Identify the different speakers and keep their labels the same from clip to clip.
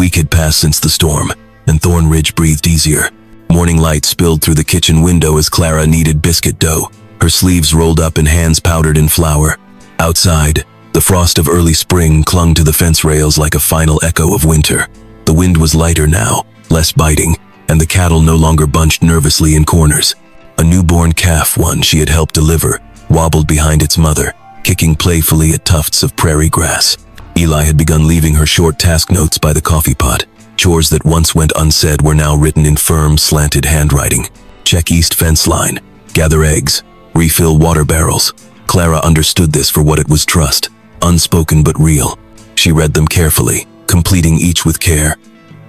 Speaker 1: week had passed since the storm, and Thorn Ridge breathed easier. Morning light spilled through the kitchen window as Clara kneaded biscuit dough, her sleeves rolled up and hands powdered in flour. Outside, the frost of early spring clung to the fence rails like a final echo of winter. The wind was lighter now, less biting, and the cattle no longer bunched nervously in corners. A newborn calf, one she had helped deliver, wobbled behind its mother, kicking playfully at tufts of prairie grass. Eli had begun leaving her short task notes by the coffee pot. Chores that once went unsaid were now written in firm, slanted handwriting. Check east fence line, gather eggs, refill water barrels. Clara understood this for what it was: trust, unspoken but real. She read them carefully, completing each with care.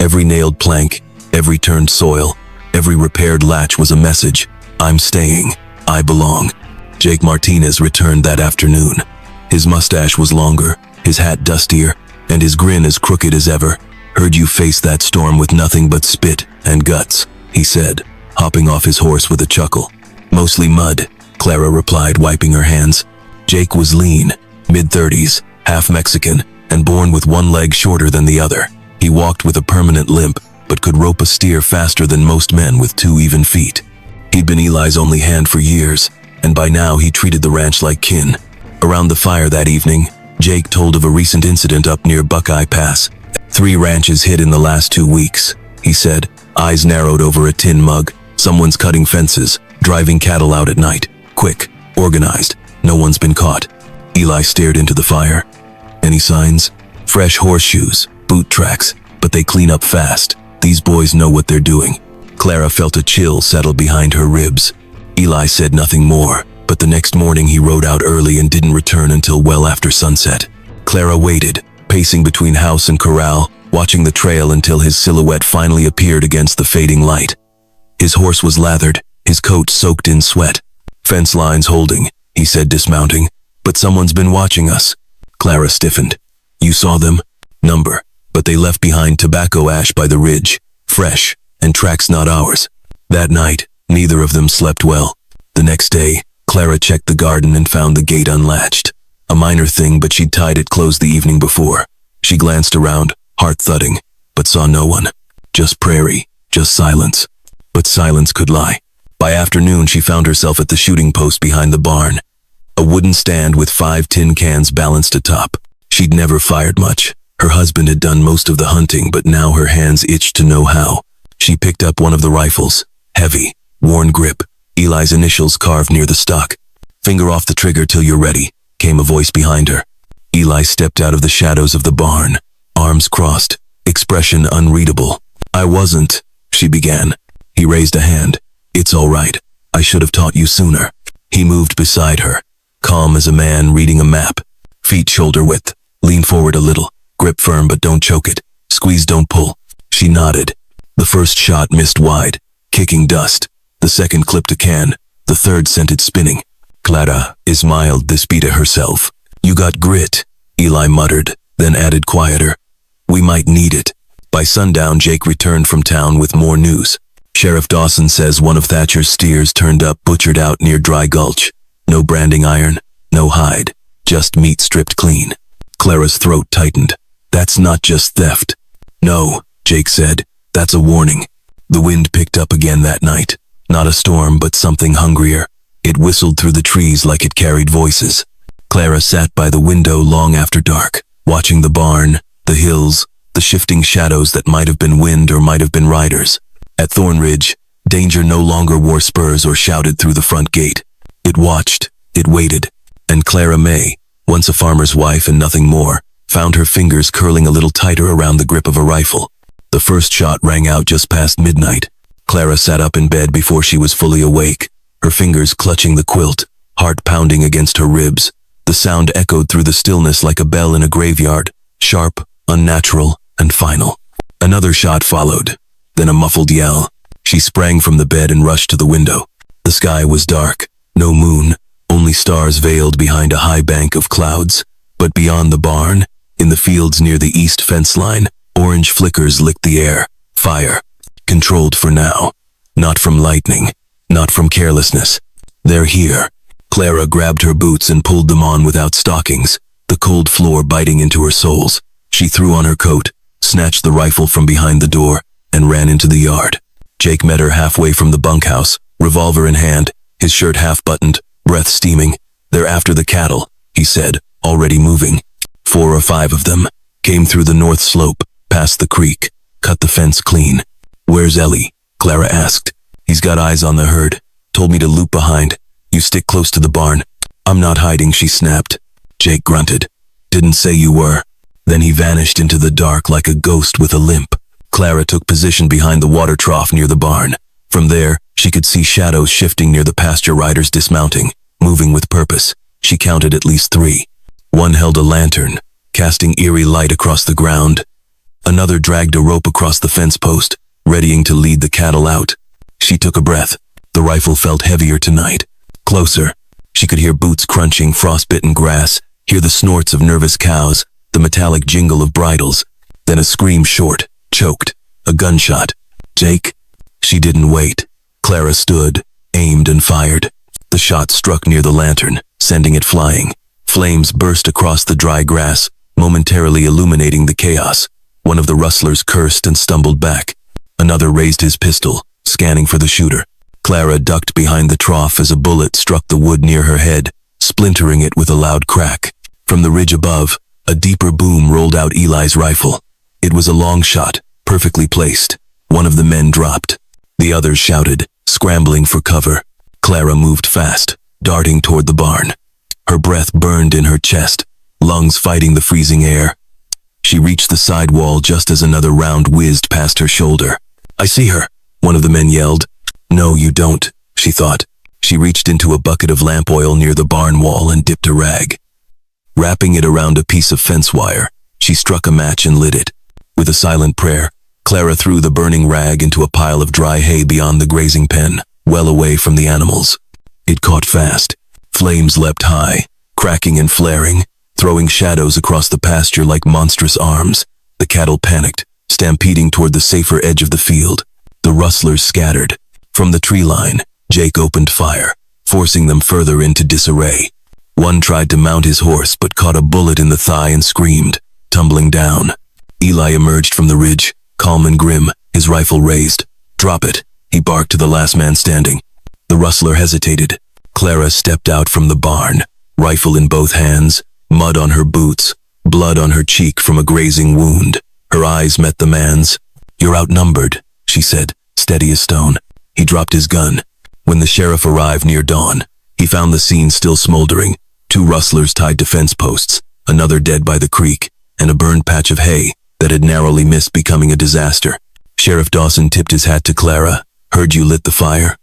Speaker 1: Every nailed plank, every turned soil, every repaired latch was a message. I'm staying. I belong. Jake Martinez returned that afternoon. His mustache was longer, his hat dustier, and his grin as crooked as ever. Heard you face that storm with nothing but spit and guts, he said, hopping off his horse with a chuckle. Mostly mud, Clara replied, wiping her hands. Jake was lean, mid-30s, half Mexican, and born with one leg shorter than the other. He walked with a permanent limp, but could rope a steer faster than most men with 2 even feet. He'd been Eli's only hand for years, and by now he treated the ranch like kin. Around the fire that evening, Jake told of a recent incident up near Buckeye Pass. 3 ranches hit in the last 2 weeks, he said, eyes narrowed over a tin mug. Someone's cutting fences, driving cattle out at night. Quick, organized, no one's been caught. Eli stared into the fire. Any signs? Fresh horseshoes, boot tracks, but they clean up fast. These boys know what they're doing. Clara felt a chill settle behind her ribs. Eli said nothing more, but the next morning he rode out early and didn't return until well after sunset. Clara waited, pacing between house and corral, watching the trail until his silhouette finally appeared against the fading light. His horse was lathered, his coat soaked in sweat. Fence lines holding, he said, dismounting. But someone's been watching us. Clara stiffened. You saw them? Number, but they left behind tobacco ash by the ridge, fresh, and tracks not ours. That night, neither of them slept well. The next day, Clara checked the garden and found the gate unlatched. A minor thing, but she'd tied it closed the evening before. She glanced around, heart thudding, but saw no one. Just prairie, just silence. But silence could lie. By afternoon, she found herself at the shooting post behind the barn. A wooden stand with 5 tin cans balanced atop. She'd never fired much. Her husband had done most of the hunting, but now her hands itched to know how. She picked up one of the rifles. Heavy, worn grip, Eli's initials carved near the stock. Finger off the trigger till you're ready, came a voice behind her. Eli stepped out of the shadows of the barn, arms crossed, expression unreadable. I wasn't, she began. He raised a hand. It's all right. I should have taught you sooner. He moved beside her, calm as a man reading a map. Feet shoulder width. Lean forward a little. Grip firm but don't choke it. Squeeze, don't pull. She nodded. The first shot missed wide, kicking dust. The second clipped a can. The third sent it spinning. Clara smiled, this Beta herself. You got grit, Eli muttered, then added quieter. We might need it. By sundown, Jake returned from town with more news. Sheriff Dawson says one of Thatcher's steers turned up butchered out near Dry Gulch. No branding iron, no hide, just meat stripped clean. Clara's throat tightened. That's not just theft. No, Jake said, that's a warning. The wind picked up again that night. Not a storm, but something hungrier. It whistled through the trees like it carried voices. Clara sat by the window long after dark, watching the barn, the hills, the shifting shadows that might have been wind or might have been riders. At Thorn Ridge, danger no longer wore spurs or shouted through the front gate. It watched, it waited, and Clara May, once a farmer's wife and nothing more, found her fingers curling a little tighter around the grip of a rifle. The first shot rang out just past midnight. Clara sat up in bed before she was fully awake, her fingers clutching the quilt, heart pounding against her ribs. The sound echoed through the stillness like a bell in a graveyard, sharp, unnatural, and final. Another shot followed, then a muffled yell. She sprang from the bed and rushed to the window. The sky was dark, no moon, only stars veiled behind a high bank of clouds. But beyond the barn, in the fields near the east fence line, orange flickers licked the air. Fire. Controlled for now. Not from lightning. Not from carelessness. They're here. Clara grabbed her boots and pulled them on without stockings, the cold floor biting into her soles. She threw on her coat, snatched the rifle from behind the door, and ran into the yard. Jake met her halfway from the bunkhouse, revolver in hand, his shirt half-buttoned, breath steaming. "They're after the cattle," he said, already moving. 4 or 5 of them came through the north slope, past the creek, cut the fence clean. "Where's Ellie?" Clara asked. "He's got eyes on the herd. Told me to loop behind. You stick close to the barn." "I'm not hiding," she snapped. Jake grunted. "Didn't say you were." Then he vanished into the dark like a ghost with a limp. Clara took position behind the water trough near the barn. From there, she could see shadows shifting near the pasture riders dismounting, moving with purpose. She counted at least 3. One held a lantern, casting eerie light across the ground. Another dragged a rope across the fence post, readying to lead the cattle out. She took a breath. The rifle felt heavier tonight. Closer. She could hear boots crunching frostbitten grass, hear the snorts of nervous cows, the metallic jingle of bridles. Then a scream, short, choked. A gunshot. "Jake?" She didn't wait. Clara stood, aimed and fired. The shot struck near the lantern, sending it flying. Flames burst across the dry grass, momentarily illuminating the chaos. One of the rustlers cursed and stumbled back. Another raised his pistol, scanning for the shooter. Clara ducked behind the trough as a bullet struck the wood near her head, splintering it with a loud crack. From the ridge above, a deeper boom rolled out Eli's rifle. It was a long shot, perfectly placed. One of the men dropped. The others shouted, scrambling for cover. Clara moved fast, darting toward the barn. Her breath burned in her chest, lungs fighting the freezing air. She reached the side wall just as another round whizzed past her shoulder. "I see her," one of the men yelled. "No, you don't," she thought. She reached into a bucket of lamp oil near the barn wall and dipped a rag. Wrapping it around a piece of fence wire, she struck a match and lit it. With a silent prayer, Clara threw the burning rag into a pile of dry hay beyond the grazing pen, well away from the animals. It caught fast. Flames leapt high, cracking and flaring, throwing shadows across the pasture like monstrous arms. The cattle panicked, stampeding toward the safer edge of the field. The rustlers scattered. From the tree line, Jake opened fire, forcing them further into disarray. One tried to mount his horse but caught a bullet in the thigh and screamed, tumbling down. Eli emerged from the ridge, calm and grim, his rifle raised. "Drop it," he barked to the last man standing. The rustler hesitated. Clara stepped out from the barn, rifle in both hands, mud on her boots, blood on her cheek from a grazing wound. Her eyes met the man's. "You're outnumbered," she said, steady as stone. He dropped his gun. When the sheriff arrived near dawn, he found the scene still smoldering. 2 rustlers tied to fence posts, another dead by the creek, and a burned patch of hay that had narrowly missed becoming a disaster. Sheriff Dawson tipped his hat to Clara. "Heard you lit the fire?"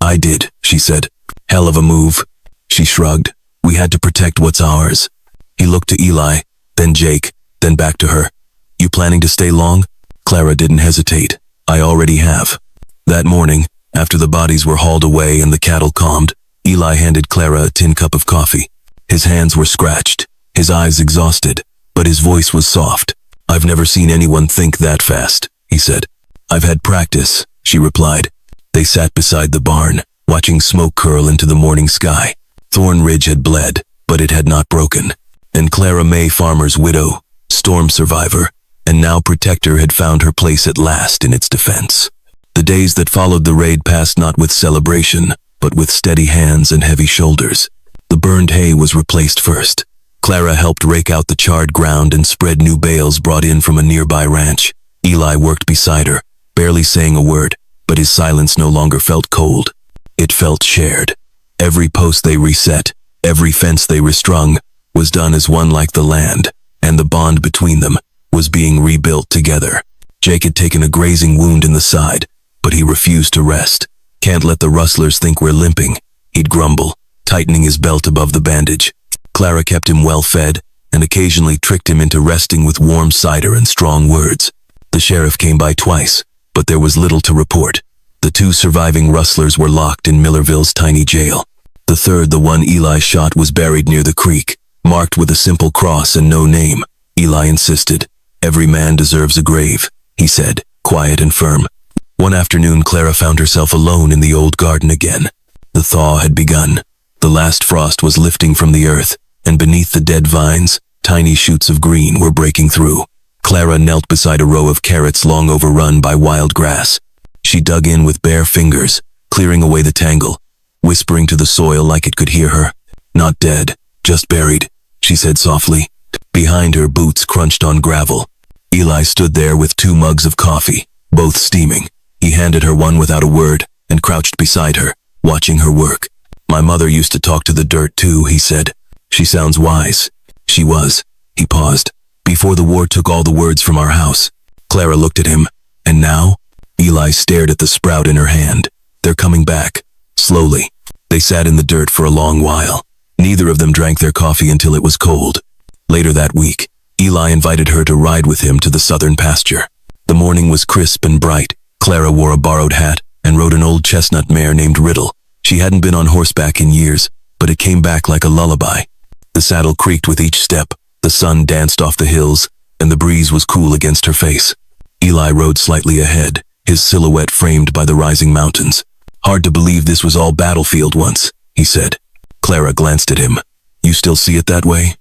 Speaker 1: "I did," she said. "Hell of a move." She shrugged. "We had to protect what's ours." He looked to Eli, then Jake, then back to her. "You planning to stay long?" Clara didn't hesitate. "I already have." That morning, after the bodies were hauled away and the cattle calmed, Eli handed Clara a tin cup of coffee. His hands were scratched, his eyes exhausted, but his voice was soft. "I've never seen anyone think that fast," he said. "I've had practice," she replied. They sat beside the barn, watching smoke curl into the morning sky. Thorn Ridge had bled, but it had not broken. And Clara May, farmer's widow, storm survivor, and now protector, had found her place at last in its defense. The days that followed the raid passed not with celebration, but with steady hands and heavy shoulders. The burned hay was replaced first. Clara helped rake out the charred ground and spread new bales brought in from a nearby ranch. Eli worked beside her, barely saying a word, but his silence no longer felt cold. It felt shared. Every post they reset, every fence they restrung, was done as one like the land, and the bond between them was being rebuilt together. Jake had taken a grazing wound in the side, but he refused to rest. "Can't let the rustlers think we're limping," he'd grumble, tightening his belt above the bandage. Clara kept him well fed, and occasionally tricked him into resting with warm cider and strong words. The sheriff came by twice, but there was little to report. The 2 surviving rustlers were locked in Millerville's tiny jail. The third, the one Eli shot, was buried near the creek, marked with a simple cross and no name. Eli insisted. "Every man deserves a grave," he said, quiet and firm. One afternoon, Clara found herself alone in the old garden again. The thaw had begun. The last frost was lifting from the earth, and beneath the dead vines, tiny shoots of green were breaking through. Clara knelt beside a row of carrots long overrun by wild grass. She dug in with bare fingers, clearing away the tangle, whispering to the soil like it could hear her. "Not dead, just buried," she said softly. Behind her, boots crunched on gravel. Eli stood there with 2 mugs of coffee, both steaming. He handed her one without a word and crouched beside her, watching her work. "My mother used to talk to the dirt too," he said. "She sounds wise." She was. He paused. "Before the war took all the words from our house." Clara looked at him. "And now?" Eli stared at the sprout in her hand. "They're coming back. Slowly." They sat in the dirt for a long while. Neither of them drank their coffee until it was cold. Later that week, Eli invited her to ride with him to the southern pasture. The morning was crisp and bright. Clara wore a borrowed hat and rode an old chestnut mare named Riddle. She hadn't been on horseback in years, but it came back like a lullaby. The saddle creaked with each step, the sun danced off the hills, and the breeze was cool against her face. Eli rode slightly ahead, his silhouette framed by the rising mountains. "Hard to believe this was all battlefield once," he said. Clara glanced at him. "You still see it that way?"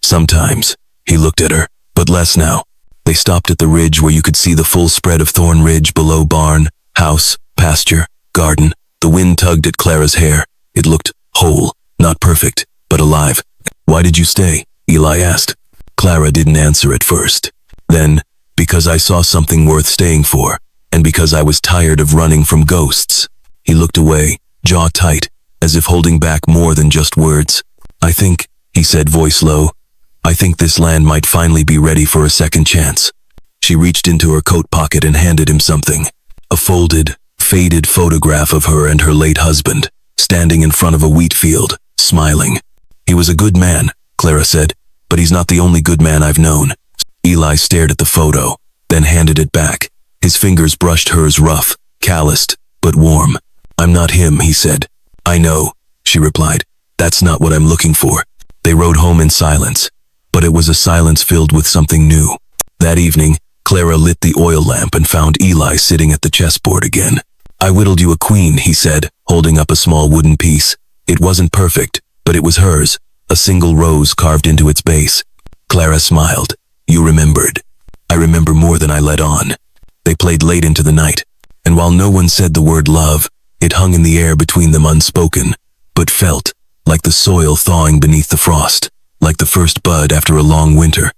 Speaker 1: "Sometimes." He looked at her, "but less now." They stopped at the ridge where you could see the full spread of Thorn Ridge below barn, house, pasture, garden. The wind tugged at Clara's hair. It looked whole, not perfect, but alive. "Why did you stay?" Eli asked. Clara didn't answer at first. Then, "Because I saw something worth staying for, and because I was tired of running from ghosts." He looked away, jaw tight, as if holding back more than just words. "I think," he said, voice low, "I think this land might finally be ready for a second chance." She reached into her coat pocket and handed him something. A folded, faded photograph of her and her late husband, standing in front of a wheat field, smiling. "He was a good man," Clara said, "but he's not the only good man I've known." Eli stared at the photo, then handed it back. His fingers brushed hers, rough, calloused, but warm. "I'm not him," he said. "I know," she replied. "That's not what I'm looking for." They rode home in silence, but it was a silence filled with something new. That evening, Clara lit the oil lamp and found Eli sitting at the chessboard again. "I whittled you a queen," he said, holding up a small wooden piece. It wasn't perfect, but it was hers, a single rose carved into its base. Clara smiled. "You remembered." "I remember more than I let on." They played late into the night, and while no one said the word love, it hung in the air between them unspoken, but felt like the soil thawing beneath the frost, like the first bud after a long winter.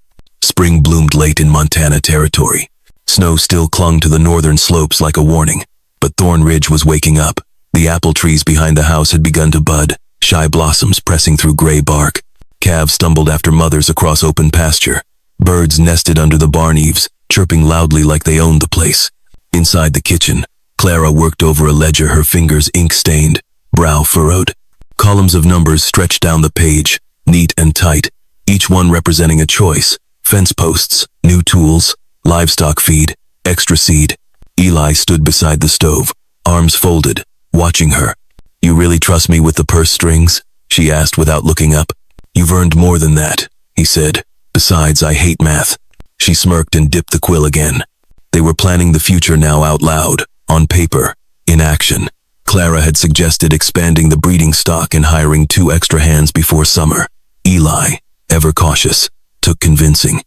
Speaker 1: Spring bloomed late in Montana territory. Snow still clung to the northern slopes like a warning, but Thorn Ridge was waking up. The apple trees behind the house had begun to bud, shy blossoms pressing through gray bark. Calves stumbled after mothers across open pasture. Birds nested under the barn eaves, chirping loudly like they owned the place. Inside the kitchen, Clara worked over a ledger, her fingers ink-stained, brow furrowed. Columns of numbers stretched down the page, neat and tight, each one representing a choice: fence posts, new tools, livestock feed, extra seed. Eli stood beside the stove, arms folded, watching her. "You really trust me with the purse strings?" she asked without looking up. "You've earned more than that," he said. "Besides, I hate math." She smirked and dipped the quill again. They were planning the future now out loud, on paper, in action. Clara had suggested expanding the breeding stock and hiring 2 extra hands before summer. Eli, ever cautious, took convincing.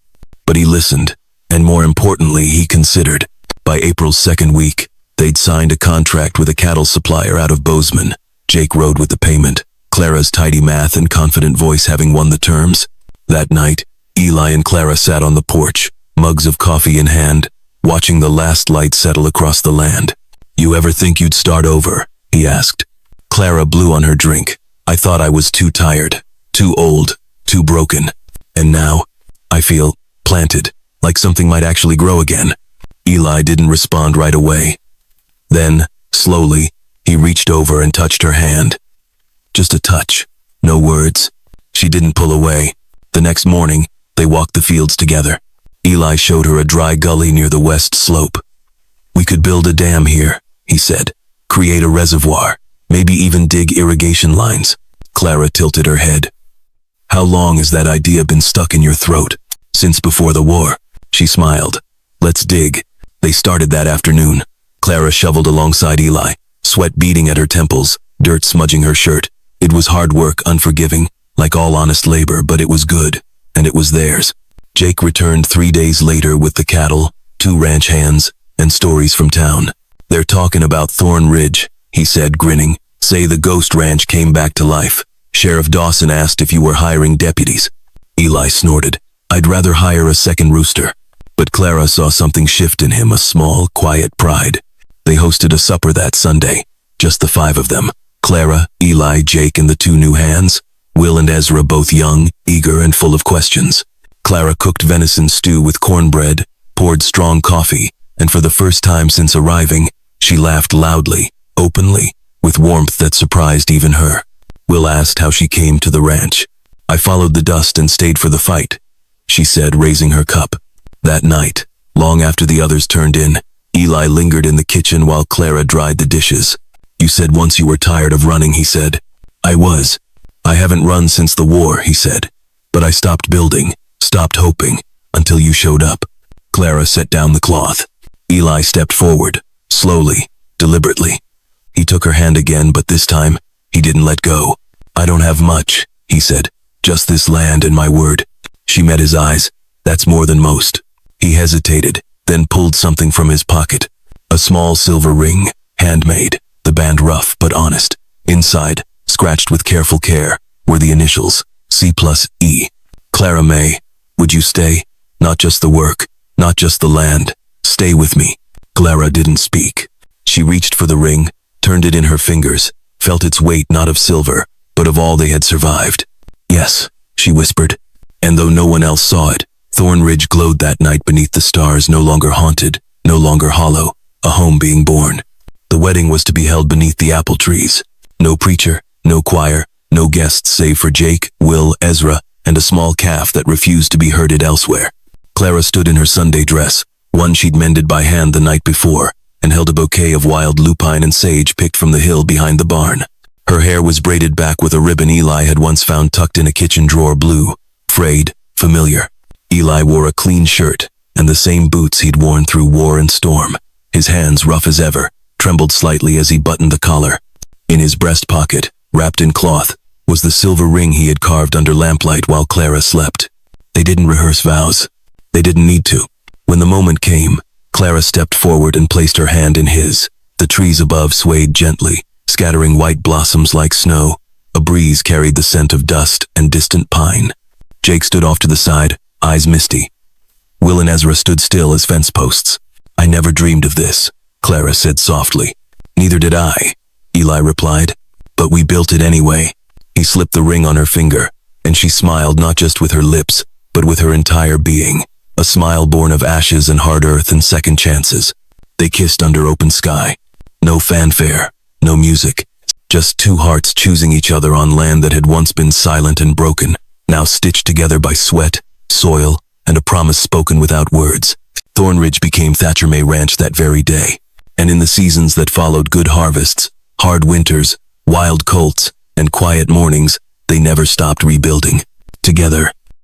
Speaker 1: But he listened, and more importantly, he considered. By April's second week, they'd signed a contract with a cattle supplier out of Bozeman. Jake rode with the payment, Clara's tidy math and confident voice having won the terms. That night, Eli and Clara sat on the porch, mugs of coffee in hand, watching the last light settle across the land. "You ever think you'd start over?" he asked. Clara blew on her drink. "I thought I was too tired, too old, too broken. And now, I feel planted, like something might actually grow again." Eli didn't respond right away. Then, slowly, he reached over and touched her hand. Just a touch, no words. She didn't pull away. The next morning, they walked the fields together. Eli showed her a dry gully near the west slope. "We could build a dam here," he said. "Create a reservoir, maybe even dig irrigation lines." Clara tilted her head. "How long has that idea been stuck in your throat?" "Since before the war." She smiled. "Let's dig." They started that afternoon. Clara shoveled alongside Eli, sweat beading at her temples, dirt smudging her shirt. It was hard work, unforgiving, like all honest labor, but it was good, and it was theirs. Jake returned 3 days later with the cattle, 2 ranch hands, and stories from town. "They're talking about Thorn Ridge," he said, grinning. "Say the ghost ranch came back to life. Sheriff Dawson asked if you were hiring deputies." Eli snorted. "I'd rather hire a second rooster." But Clara saw something shift in him, a small, quiet pride. They hosted a supper that Sunday, just the 5 of them. Clara, Eli, Jake, and the 2 new hands. Will and Ezra, both young, eager, and full of questions. Clara cooked venison stew with cornbread, poured strong coffee, and for the first time since arriving, she laughed loudly, openly, with warmth that surprised even her. Will asked how she came to the ranch. "I followed the dust and stayed for the fight," she said, raising her cup. That night, long after the others turned in, Eli lingered in the kitchen while Clara dried the dishes. "You said once you were tired of running," he said. "I was. I haven't run since the war," he said. "But I stopped building, stopped hoping, until you showed up." Clara set down the cloth. Eli stepped forward, slowly, deliberately. He took her hand again, but this time, he didn't let go. "I don't have much," he said. "Just this land and my word." She met his eyes. "That's more than most." He hesitated, then pulled something from his pocket. A small silver ring, handmade, the band rough but honest. Inside, scratched with careful care, were the initials, C+E. "Clara May, would you stay? Not just the work, not just the land. Stay with me." Clara didn't speak. She reached for the ring, turned it in her fingers, felt its weight not of silver, but of all they had survived. "Yes," she whispered. And though no one else saw it, Thorn Ridge glowed that night beneath the stars, no longer haunted, no longer hollow, a home being born. The wedding was to be held beneath the apple trees. No preacher, no choir, no guests save for Jake, Will, Ezra, and a small calf that refused to be herded elsewhere. Clara stood in her Sunday dress, one she'd mended by hand the night before, and held a bouquet of wild lupine and sage picked from the hill behind the barn. Her hair was braided back with a ribbon Eli had once found tucked in a kitchen drawer, blue, frayed, familiar. Eli wore a clean shirt, and the same boots he'd worn through war and storm. His hands, rough as ever, trembled slightly as he buttoned the collar. In his breast pocket, wrapped in cloth, was the silver ring he had carved under lamplight while Clara slept. They didn't rehearse vows. They didn't need to. When the moment came, Clara stepped forward and placed her hand in his. The trees above swayed gently, scattering white blossoms like snow. A breeze carried the scent of dust and distant pine. Jake stood off to the side, eyes misty. Will and Ezra stood still as fence posts. "I never dreamed of this," Clara said softly. "Neither did I," Eli replied. "But we built it anyway." He slipped the ring on her finger, and she smiled not just with her lips, but with her entire being, a smile born of ashes and hard earth and second chances. They kissed under open sky. No fanfare, no music, just 2 hearts choosing each other on land that had once been silent and broken, now stitched together by sweat, soil, and a promise spoken without words. Thorn Ridge became Clara May Ranch that very day, and in the seasons that followed, good harvests, hard winters, wild colts, and quiet mornings, they never stopped rebuilding. Together,